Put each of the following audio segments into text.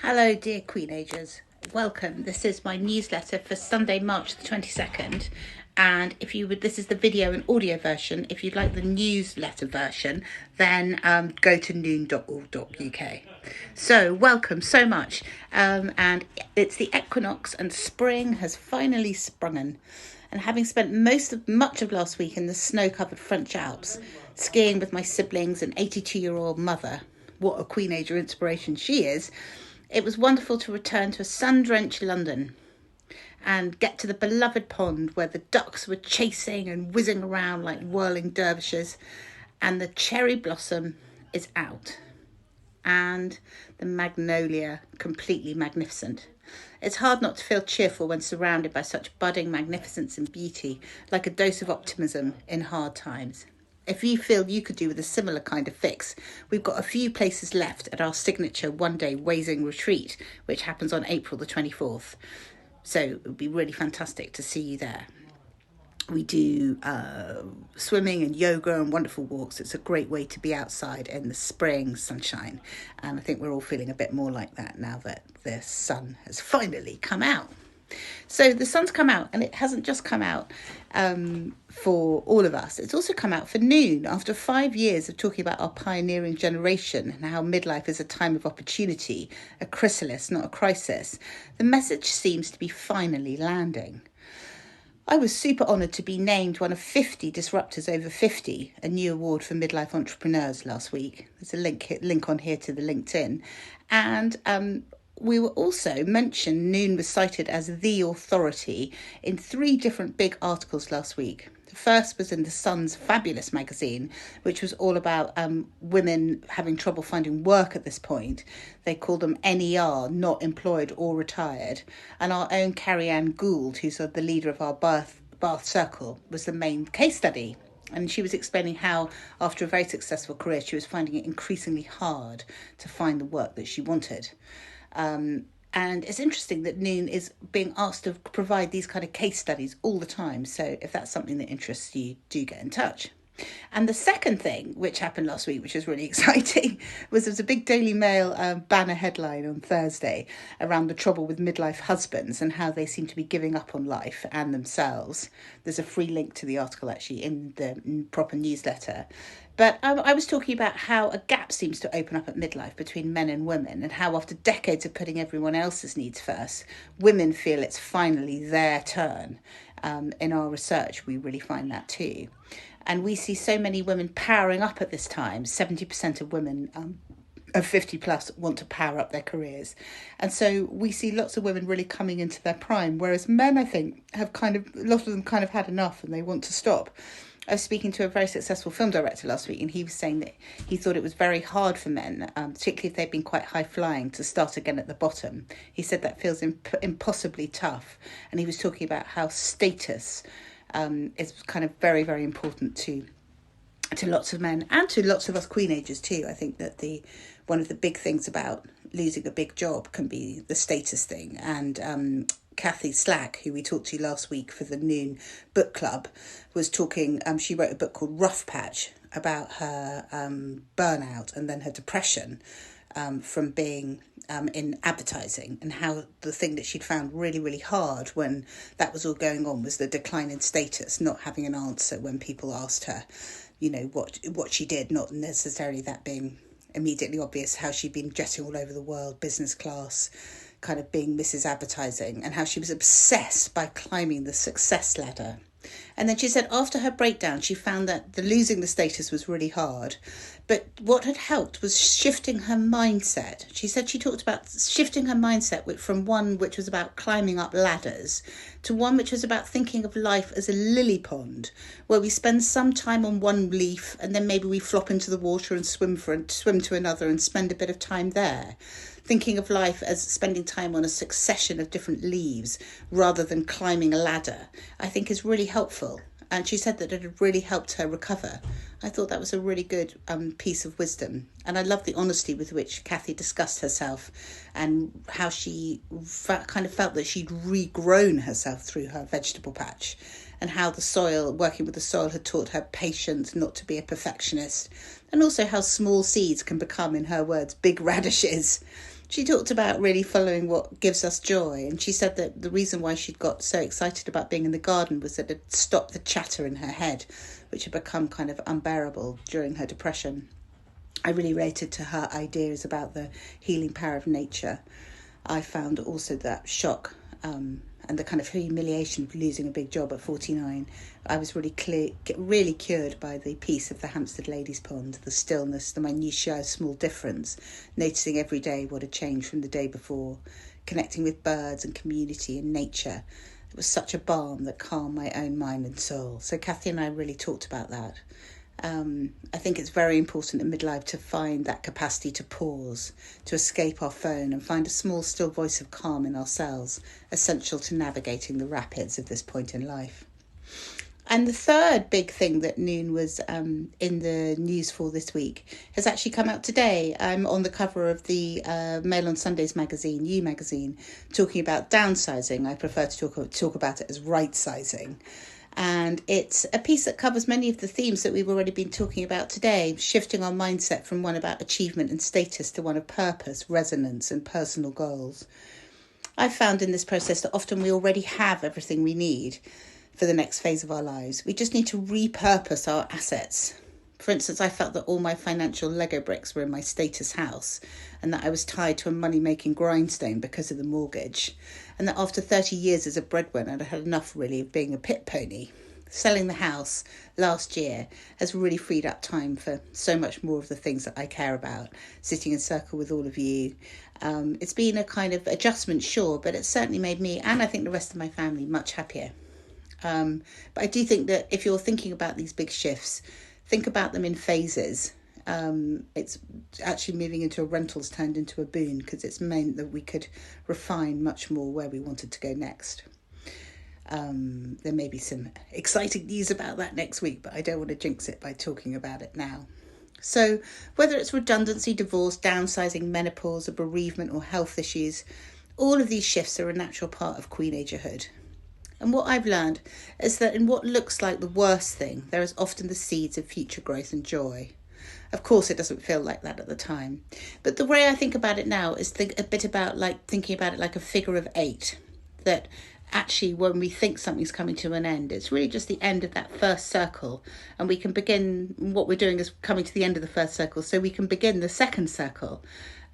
Hello, dear Queenagers. Welcome. This is my newsletter for Sunday, March the 22nd. And if you would, this is the video and audio version. If you'd like the newsletter version, then go to noon.org.uk. So, welcome so much. And it's the equinox, and spring has finally sprungen. And having spent much of last week in the snow-covered French Alps, skiing with my siblings and 82-year-old mother, what a Queenager inspiration she is, it was wonderful to return to a sun-drenched London and get to the beloved pond where the ducks were chasing and whizzing around like whirling dervishes, and the cherry blossom is out and the magnolia completely magnificent. It's hard not to feel cheerful when surrounded by such budding magnificence and beauty, like a dose of optimism in hard times. If you feel you could do with a similar kind of fix, we've got a few places left at our signature one-day Wazing retreat, which happens on April the 24th. So it would be really fantastic to see you there. We do swimming and yoga and wonderful walks. It's a great way to be outside in the spring sunshine. And I think we're all feeling a bit more like that now that the sun has finally come out. So the sun's come out, and it hasn't just come out for all of us. It's also come out for Noon. After 5 years of talking about our pioneering generation and how midlife is a time of opportunity, a chrysalis, not a crisis, the message seems to be finally landing. I was super honoured to be named one of 50 Disruptors Over 50, a new award for midlife entrepreneurs last week. There's a link on here to the LinkedIn. And we were also mentioned, Noon was cited as the authority in 3 different big articles last week. The first was in The Sun's fabulous magazine, which was all about women having trouble finding work at this point. They called them NER, not employed or retired. And our own Carrie-Anne Gould, who's the leader of our Bath Circle, was the main case study. And she was explaining how, after a very successful career, she was finding it increasingly hard to find the work that she wanted. And it's interesting that Noon is being asked to provide these kind of case studies all the time. So if that's something that interests you, do get in touch. And the second thing, which happened last week, which was really exciting, was there was a big Daily Mail banner headline on Thursday around the trouble with midlife husbands and how they seem to be giving up on life and themselves. There's a free link to the article actually in the proper newsletter. But I was talking about how a gap seems to open up at midlife between men and women, and how after decades of putting everyone else's needs first, women feel it's finally their turn. In our research, we really find that too. And we see so many women powering up at this time. 70% of women of 50 plus want to power up their careers. And so we see lots of women really coming into their prime, whereas men, I think, have a lot of them kind of had enough and they want to stop. I was speaking to a very successful film director last week, and he was saying that he thought it was very hard for men, particularly if they've been quite high-flying, to start again at the bottom. He said that feels impossibly tough, and he was talking about how status is kind of very, very important to lots of men and to lots of us Queenagers too. I think that one of the big things about losing a big job can be the status thing. And Kathy Slack, who we talked to last week for the Noon Book Club, was talking, she wrote a book called Rough Patch about her burnout and then her depression from being in advertising, and how the thing that she'd found really, really hard when that was all going on was the decline in status, not having an answer when people asked her, what she did, not necessarily that being immediately obvious, how she'd been jetting all over the world, business class, kind of being Mrs. Advertising, and how she was obsessed by climbing the success ladder. And then she said after her breakdown, she found that losing the status was really hard. But what had helped was shifting her mindset. She said she talked about shifting her mindset from one which was about climbing up ladders to one which was about thinking of life as a lily pond, where we spend some time on one leaf and then maybe we flop into the water and swim to another and spend a bit of time there. Thinking of life as spending time on a succession of different leaves rather than climbing a ladder, I think is really helpful. And she said that it had really helped her recover. I thought that was a really good piece of wisdom. And I love the honesty with which Kathy discussed herself and how she kind of felt that she'd regrown herself through her vegetable patch, and how the soil, working with the soil, had taught her patience, not to be a perfectionist, and also how small seeds can become, in her words, big radishes. She talked about really following what gives us joy, and she said that the reason why she'd got so excited about being in the garden was that it stopped the chatter in her head, which had become kind of unbearable during her depression. I really related to her ideas about the healing power of nature. I found also that shock and the kind of humiliation of losing a big job at 49. I was really cured by the peace of the Hampstead Ladies Pond, the stillness, the minutiae of small difference, noticing every day what had changed from the day before, connecting with birds and community and nature. It was such a balm that calmed my own mind and soul. So Kathy and I really talked about that. I think it's very important in midlife to find that capacity to pause, to escape our phone and find a small, still voice of calm in ourselves, essential to navigating the rapids of this point in life. And the third big thing that Noon was in the news for this week has actually come out today. I'm on the cover of the Mail on Sundays magazine, You magazine, talking about downsizing. I prefer to talk about it as right-sizing. And it's a piece that covers many of the themes that we've already been talking about today, shifting our mindset from one about achievement and status to one of purpose, resonance and personal goals. I've found in this process that often we already have everything we need for the next phase of our lives. We just need to repurpose our assets. For instance, I felt that all my financial Lego bricks were in my status house and that I was tied to a money-making grindstone because of the mortgage, and that after 30 years as a breadwinner, I had enough really of being a pit pony. Selling the house last year has really freed up time for so much more of the things that I care about, sitting in circle with all of you. It's been a kind of adjustment, sure, but it's certainly made me, and I think the rest of my family, much happier. But I do think that if you're thinking about these big shifts, think about them in phases. It's actually moving into a rental's turned into a boon because it's meant that we could refine much more where we wanted to go next. There may be some exciting news about that next week, but I don't want to jinx it by talking about it now. So whether it's redundancy, divorce, downsizing, menopause, or bereavement or health issues, all of these shifts are a natural part of Queenagerhood. And what I've learned is that in what looks like the worst thing, there is often the seeds of future growth and joy. Of course, it doesn't feel like that at the time. But the way I think about it now is thinking about it like a figure of 8. That actually when we think something's coming to an end, it's really just the end of that first circle. And we can begin, what we're doing is coming to the end of the first circle, so we can begin the second circle.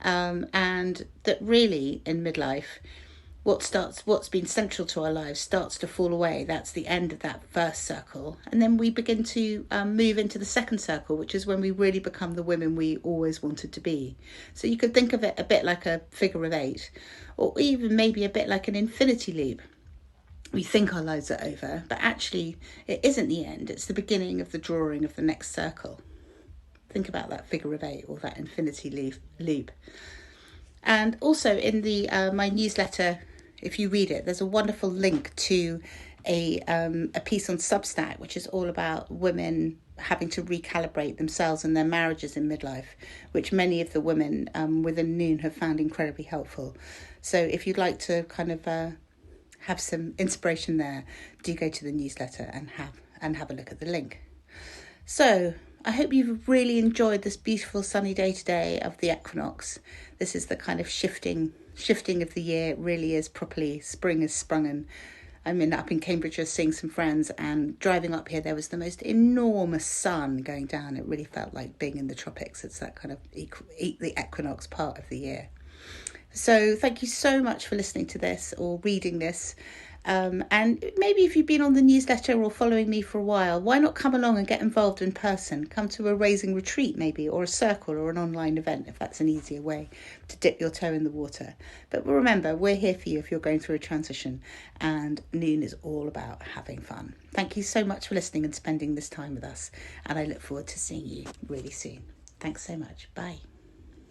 And that really in midlife, what's been central to our lives starts to fall away. That's the end of that first circle. And then we begin to move into the second circle, which is when we really become the women we always wanted to be. So you could think of it a bit like a figure of 8, or even maybe a bit like an infinity loop. We think our lives are over, but actually it isn't the end. It's the beginning of the drawing of the next circle. Think about that figure of 8 or that infinity loop. And also in the my newsletter, if you read it, there's a wonderful link to a piece on Substack, which is all about women having to recalibrate themselves and their marriages in midlife, which many of the women within Noon have found incredibly helpful. So if you'd like to kind of have some inspiration there, do go to the newsletter and have a look at the link. So I hope you've really enjoyed this beautiful sunny day today of the equinox. This is the kind of shifting of the year. It really is properly, spring has sprung, and I'm up in Cambridgeshire seeing some friends, and driving up here there was the most enormous sun going down. It really felt like being in the tropics. It's that kind of the equinox part of the year. So thank you so much for listening to this or reading this. And maybe if you've been on the newsletter or following me for a while, why not come along and get involved in person? Come to a raising retreat maybe, or a circle or an online event, if that's an easier way to dip your toe in the water. But remember, we're here for you if you're going through a transition, and Noon is all about having fun. Thank you so much for listening and spending this time with us, and I look forward to seeing you really soon. Thanks so much. Bye.